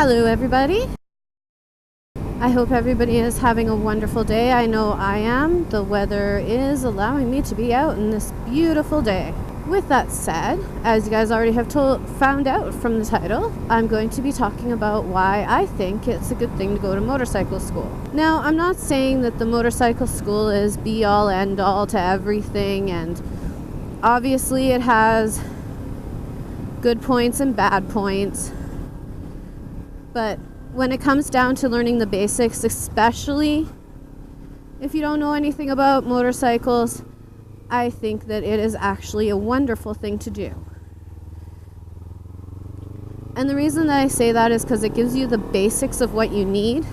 Hello everybody. I hope everybody is having a wonderful day. I know I am. The weather is allowing me to be out in this beautiful day. With that said, as you guys already have found out from the title, I'm going to be talking about why I think it's a good thing to go to motorcycle school. Now, I'm not saying that the motorcycle school is be all end all to everything, and obviously it has good points and bad points. But when it comes down to learning the basics, especially if you don't know anything about motorcycles, I think that it is actually a wonderful thing to do. And the reason that I say that is because it gives you the basics of what you need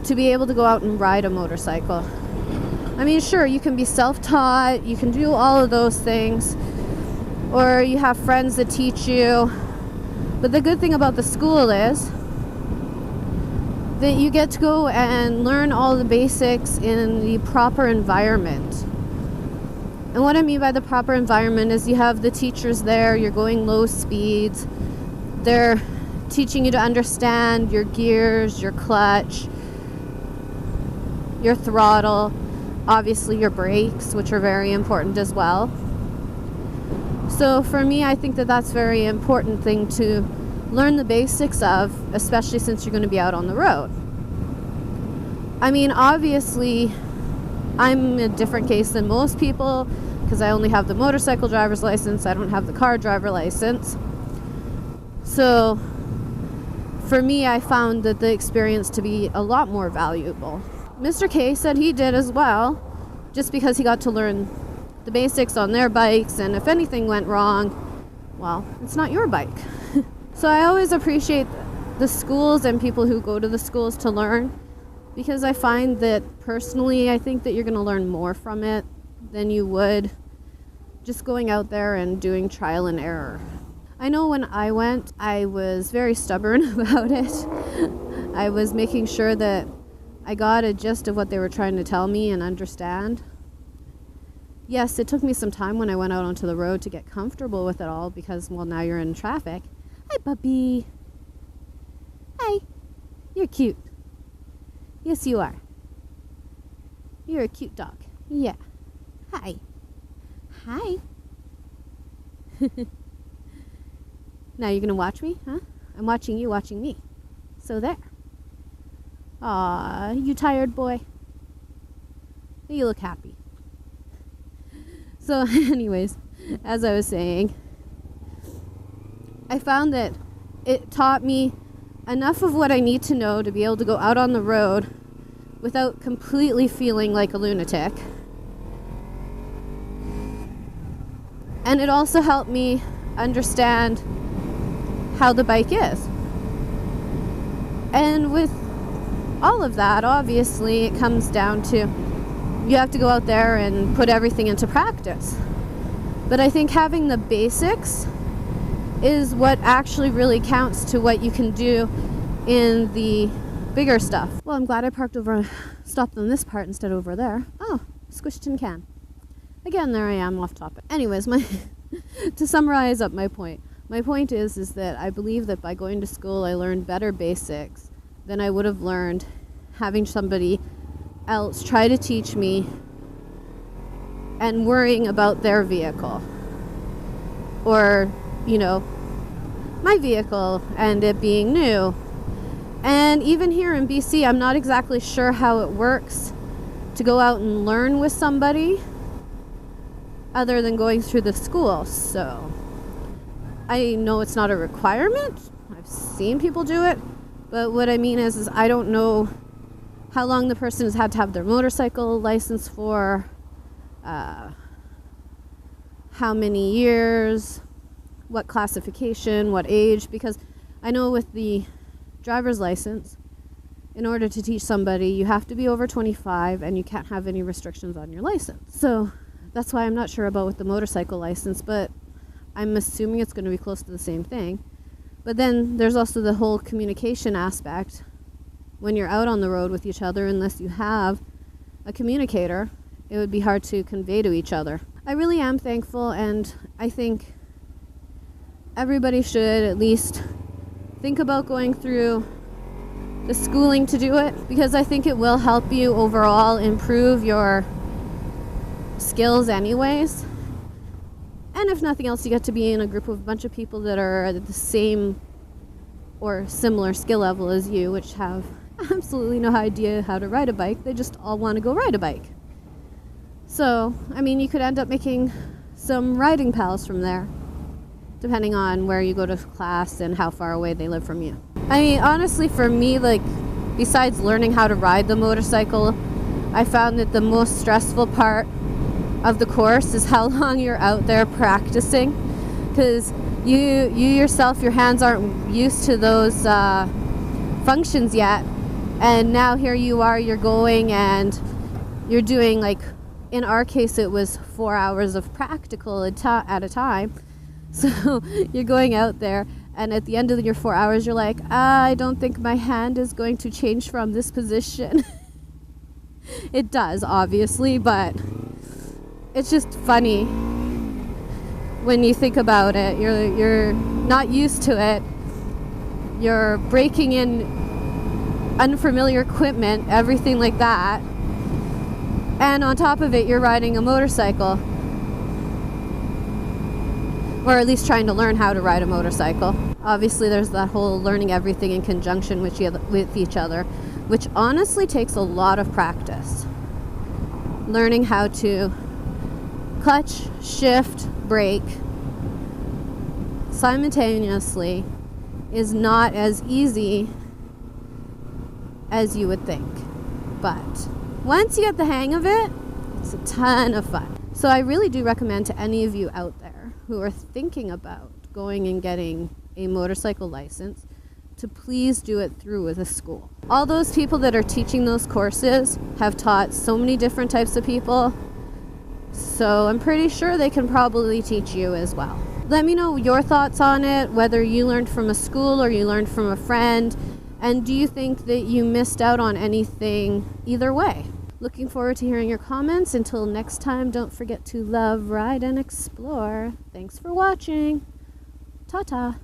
to be able to go out and ride a motorcycle. I mean, sure, you can be self-taught, you can do all of those things, or you have friends that teach you. But the good thing about the school is that you get to go and learn all the basics in the proper environment. And what I mean by the proper environment is you have the teachers there, you're going low speeds, they're teaching you to understand your gears, your clutch, your throttle, obviously your brakes, which are very important as well. So for me, I think that that's a very important thing to learn the basics of, especially since you're going to be out on the road. I mean, obviously, I'm a different case than most people because I only have the motorcycle driver's license. I don't have the car driver license. So for me, I found that the experience to be a lot more valuable. Mr. K said he did as well, just because he got to learn the basics on their bikes, and if anything went wrong, well, it's not your bike. So I always appreciate the schools and people who go to the schools to learn, because I find that personally, I think that you're going to learn more from it than you would just going out there and doing trial and error. I know when I went, I was very stubborn about it. I was making sure that I got a gist of what they were trying to tell me and understand. Yes, it took me some time when I went out onto the road to get comfortable with it all because, well, now you're in traffic. Hi, puppy. Hi. You're cute. Yes, you are. You're a cute dog. Yeah. Hi. Hi. Now you're going to watch me, huh? I'm watching you watching me. So there. Aw, you tired, boy? You look happy. So anyways, as I was saying, I found that it taught me enough of what I need to know to be able to go out on the road without completely feeling like a lunatic. And it also helped me understand how the bike is. And with all of that, obviously, it comes down to you have to go out there and put everything into practice. But I think having the basics is what actually really counts to what you can do in the bigger stuff. Well, I'm glad I stopped on this part instead of over there. Oh, squished tin can. Again, there I am off topic. Anyways, to summarize up my point is that I believe that by going to school, I learned better basics than I would have learned having somebody else try to teach me and worrying about their vehicle or, my vehicle and it being new. And even here in BC, I'm not exactly sure how it works to go out and learn with somebody other than going through the school. So I know it's not a requirement. I've seen people do it, but what I mean is I don't know how long the person has had to have their motorcycle license for, how many years, what classification, what age, because I know with the driver's license, in order to teach somebody, you have to be over 25 and you can't have any restrictions on your license. So that's why I'm not sure about with the motorcycle license, but I'm assuming it's going to be close to the same thing. But then there's also the whole communication aspect. When you're out on the road with each other, unless you have a communicator, it would be hard to convey to each other. I really am thankful, and I think everybody should at least think about going through the schooling to do it, because I think it will help you overall improve your skills anyways. And if nothing else, you get to be in a group of a bunch of people that are at the same or similar skill level as you, which have absolutely no idea how to ride a bike. They just all want to go ride a bike. So, I mean, you could end up making some riding pals from there, depending on where you go to class and how far away they live from you. I mean, honestly, for me, like, besides learning how to ride the motorcycle, I found that the most stressful part of the course is how long you're out there practicing, because you yourself, your hands aren't used to those functions yet, and now here you are, you're going and you're doing, like, in our case it was 4 hours of practical at a time. So you're going out there, and at the end of your 4 hours you're like, I don't think my hand is going to change from this position. It does, obviously, but it's just funny when you think about it. You're not used to it. You're breaking in unfamiliar equipment, everything like that. And on top of it, you're riding a motorcycle. Or at least trying to learn how to ride a motorcycle. Obviously, there's that whole learning everything in conjunction with each other, which honestly takes a lot of practice. Learning how to clutch, shift, brake simultaneously is not as easy as you would think. But once you get the hang of it, it's a ton of fun. So I really do recommend to any of you out there who are thinking about going and getting a motorcycle license to please do it through with a school. All those people that are teaching those courses have taught so many different types of people, so I'm pretty sure they can probably teach you as well. Let me know your thoughts on it, whether you learned from a school or you learned from a friend, and do you think that you missed out on anything either way? Looking forward to hearing your comments. Until next time, don't forget to love, ride, and explore. Thanks for watching. Ta-ta.